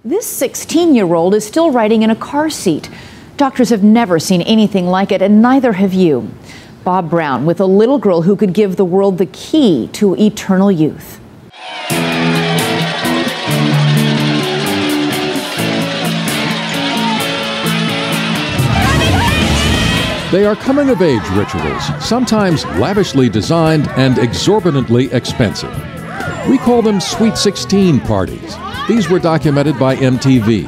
This 16-year-old is still riding in a car seat. Doctors have never seen anything like it, and neither have you. Bob Brown with a little girl who could give the world the key to eternal youth. They are coming-of-age rituals, sometimes lavishly designed and exorbitantly expensive. We call them Sweet 16 parties. These were documented by MTV.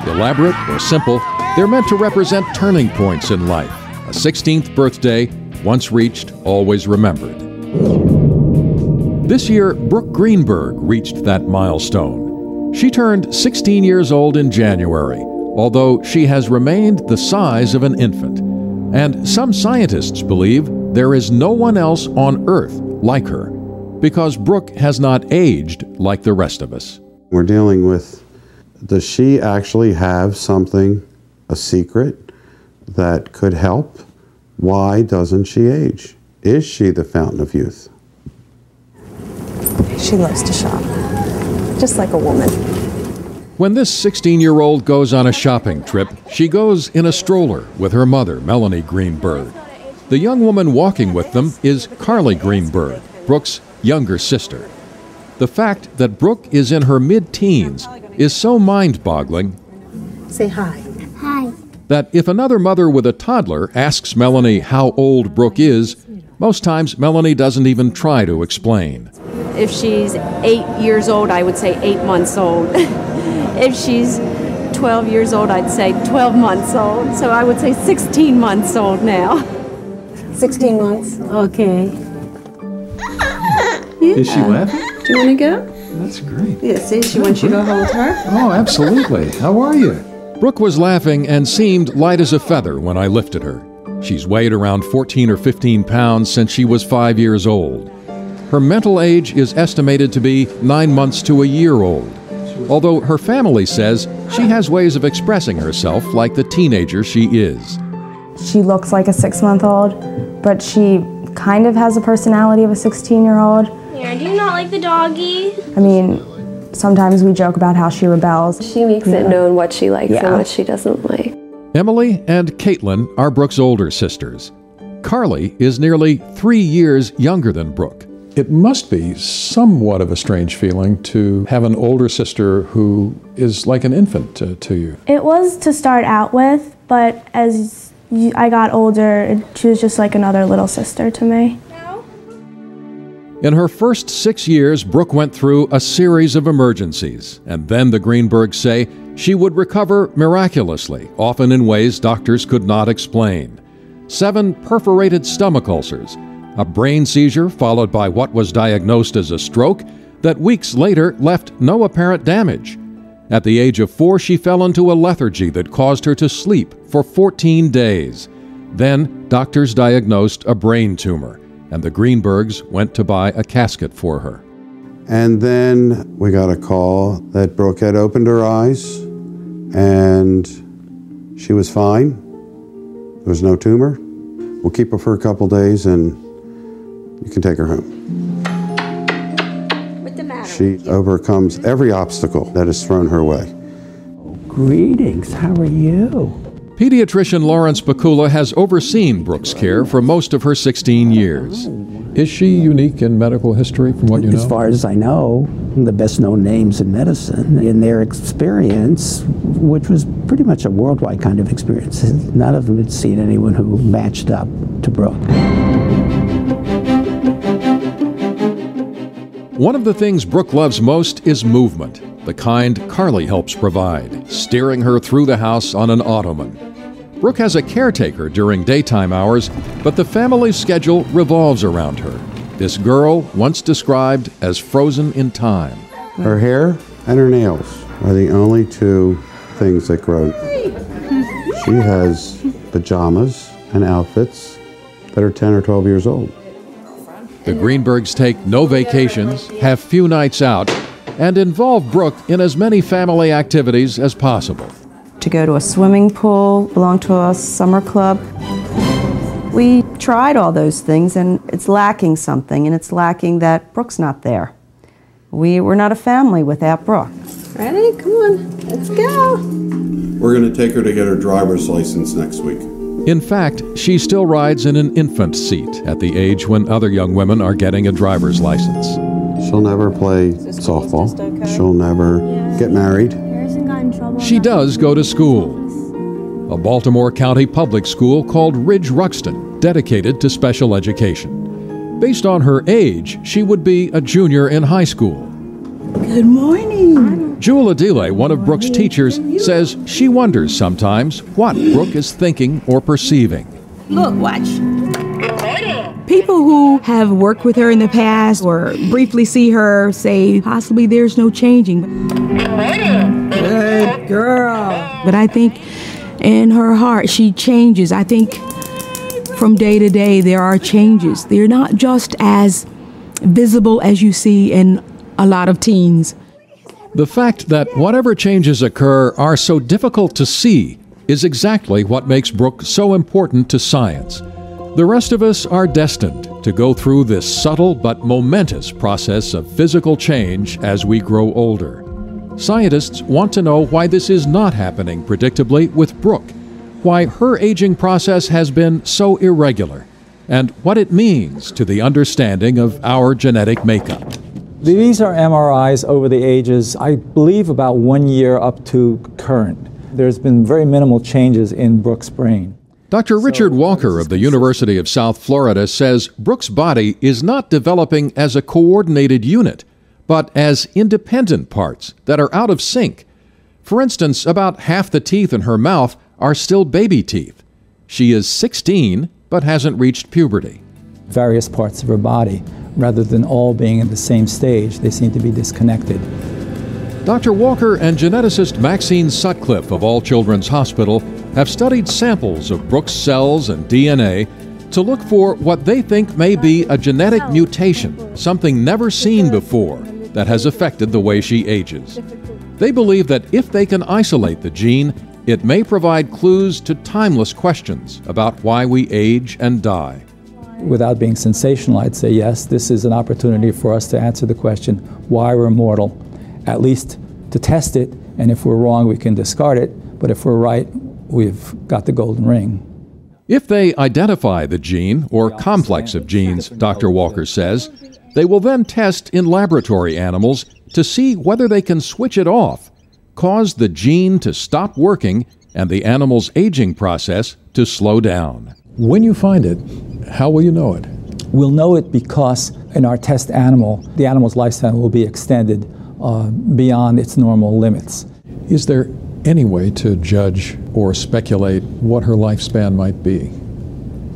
Elaborate or simple, they're meant to represent turning points in life. A 16th birthday, once reached, always remembered. This year, Brooke Greenberg reached that milestone. She turned 16 years old in January, although she has remained the size of an infant. And some scientists believe there is no one else on Earth like her, because Brooke has not aged like the rest of us. We're dealing with, does she actually have something, a secret, that could help? Why doesn't she age? Is she the fountain of youth? She loves to shop, just like a woman. When this 16-year-old goes on a shopping trip, she goes in a stroller with her mother, Melanie Greenberg. The young woman walking with them is Carly Greenberg, Brooke's younger sister. The fact that Brooke is in her mid-teens is so mind-boggling. Say hi. Hi. That if another mother with a toddler asks Melanie how old Brooke is, most times Melanie doesn't even try to explain. If she's 8 years old, I would say 8 months old. If she's 12 years old, I'd say 12 months old. So I would say 16 months old now. 16 months. Okay. Yeah. Is she laughing? Do you want to go? That's great. Yeah, see, she wants you to hold her. Oh, absolutely. How are you? Brooke was laughing and seemed light as a feather when I lifted her. She's weighed around 14 or 15 pounds since she was 5 years old. Her mental age is estimated to be 9 months to a year old, although her family says she has ways of expressing herself like the teenager she is. She looks like a 6-month-old, but she kind of has a personality of a 16-year-old. Here, do you not like the doggy? I mean, sometimes we joke about how she rebels. She makes it known what she likes and what she doesn't like. Emily and Caitlin are Brooke's older sisters. Carly is nearly 3 years younger than Brooke. It must be somewhat of a strange feeling to have an older sister who is like an infant to you. It was to start out with, but as I got older, she was just like another little sister to me. In her first 6 years, Brooke went through a series of emergencies, and then the Greenbergs say she would recover miraculously, often in ways doctors could not explain. 7 perforated stomach ulcers, a brain seizure followed by what was diagnosed as a stroke that weeks later left no apparent damage. At the age of 4, she fell into a lethargy that caused her to sleep for 14 days. Then doctors diagnosed a brain tumor, and the Greenbergs went to buy a casket for her. And then we got a call that Brooke had opened her eyes and she was fine. There was no tumor. We'll keep her for a couple days and you can take her home. What's the matter? She overcomes every obstacle that is thrown her way. Greetings, how are you? Pediatrician Lawrence Bakula has overseen Brooke's care for most of her 16 years. Is she unique in medical history from what you know? As far as I know, the best known names in medicine, in their experience, which was pretty much a worldwide kind of experience, none of them had seen anyone who matched up to Brooke. One of the things Brooke loves most is movement, the kind Carly helps provide, steering her through the house on an ottoman. Brooke has a caretaker during daytime hours, but the family's schedule revolves around her. This girl, once described as frozen in time. Her hair and her nails are the only 2 things that grow. She has pajamas and outfits that are 10 or 12 years old. The Greenbergs take no vacations, have few nights out, and involve Brooke in as many family activities as possible. To go to a swimming pool, belong to a summer club. We tried all those things and it's lacking something, and it's lacking that Brooke's not there. We're not a family without Brooke. Ready? Come on, let's go. We're going to take her to get her driver's license next week. In fact, she still rides in an infant seat at the age when other young women are getting a driver's license. She'll never play softball. Okay? She'll never get married. She does go to school, a Baltimore County public school called Ridge Ruxton, dedicated to special education. Based on her age, she would be a junior in high school. Good morning. Jewel Adile, one of Brooke's teachers, says she wonders sometimes what Brooke is thinking or perceiving. Look, watch. People who have worked with her in the past or briefly see her say possibly there's no changing. Good girl. But I think in her heart she changes. I think from day to day there are changes. They're not just as visible as you see in a lot of teens. The fact that whatever changes occur are so difficult to see is exactly what makes Brooke so important to science. The rest of us are destined to go through this subtle but momentous process of physical change as we grow older. Scientists want to know why this is not happening predictably with Brooke, why her aging process has been so irregular, and what it means to the understanding of our genetic makeup. These are MRIs over the ages, I believe about 1 year up to current. There's been very minimal changes in Brooke's brain. Dr. Richard Walker of the University of South Florida says Brooke's body is not developing as a coordinated unit, but as independent parts that are out of sync. For instance, about half the teeth in her mouth are still baby teeth. She is 16, but hasn't reached puberty. Various parts of her body, rather than all being at the same stage, they seem to be disconnected. Dr. Walker and geneticist Maxine Sutcliffe of All Children's Hospital have studied samples of Brooke's cells and DNA to look for what they think may be a genetic mutation, something never seen before, that has affected the way she ages. They believe that if they can isolate the gene, it may provide clues to timeless questions about why we age and die. Without being sensational, I'd say yes, this is an opportunity for us to answer the question why we're mortal, at least to test it, and if we're wrong, we can discard it, but if we're right, we've got the golden ring. If they identify the gene or complex of genes, Dr. Walker says, they will then test in laboratory animals to see whether they can switch it off, cause the gene to stop working, and the animal's aging process to slow down. When you find it, how will you know it? We'll know it because in our test animal, the animal's lifespan will be extended beyond its normal limits. Is there any way to judge or speculate what her lifespan might be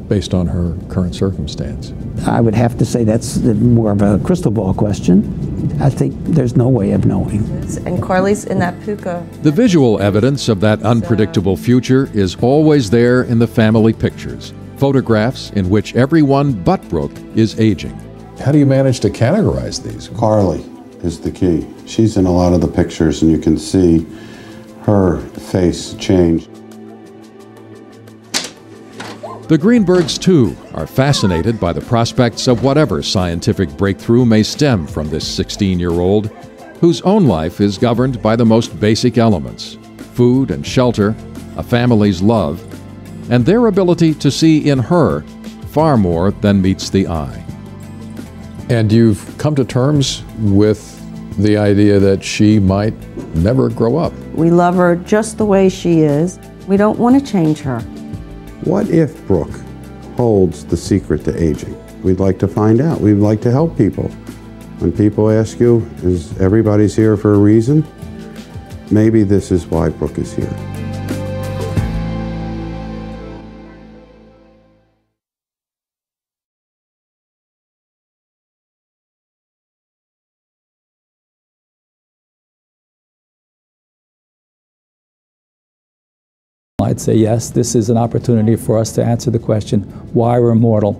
based on her current circumstance? I would have to say that's more of a crystal ball question. I think there's no way of knowing. And Carly's in that puka. The visual evidence of that unpredictable future is always there in the family pictures, photographs in which everyone but Brooke is aging. How do you manage to categorize these? Carly is the key. She's in a lot of the pictures, and you can see her face change. The Greenbergs, too, are fascinated by the prospects of whatever scientific breakthrough may stem from this 16-year-old, whose own life is governed by the most basic elements: food and shelter, a family's love, and their ability to see in her far more than meets the eye. And you've come to terms with the idea that she might never grow up. We love her just the way she is. We don't want to change her. What if Brooke holds the secret to aging? We'd like to find out. We'd like to help people. When people ask you, is everybody's here for a reason? Maybe this is why Brooke is here. I'd say yes, this is an opportunity for us to answer the question why we're mortal,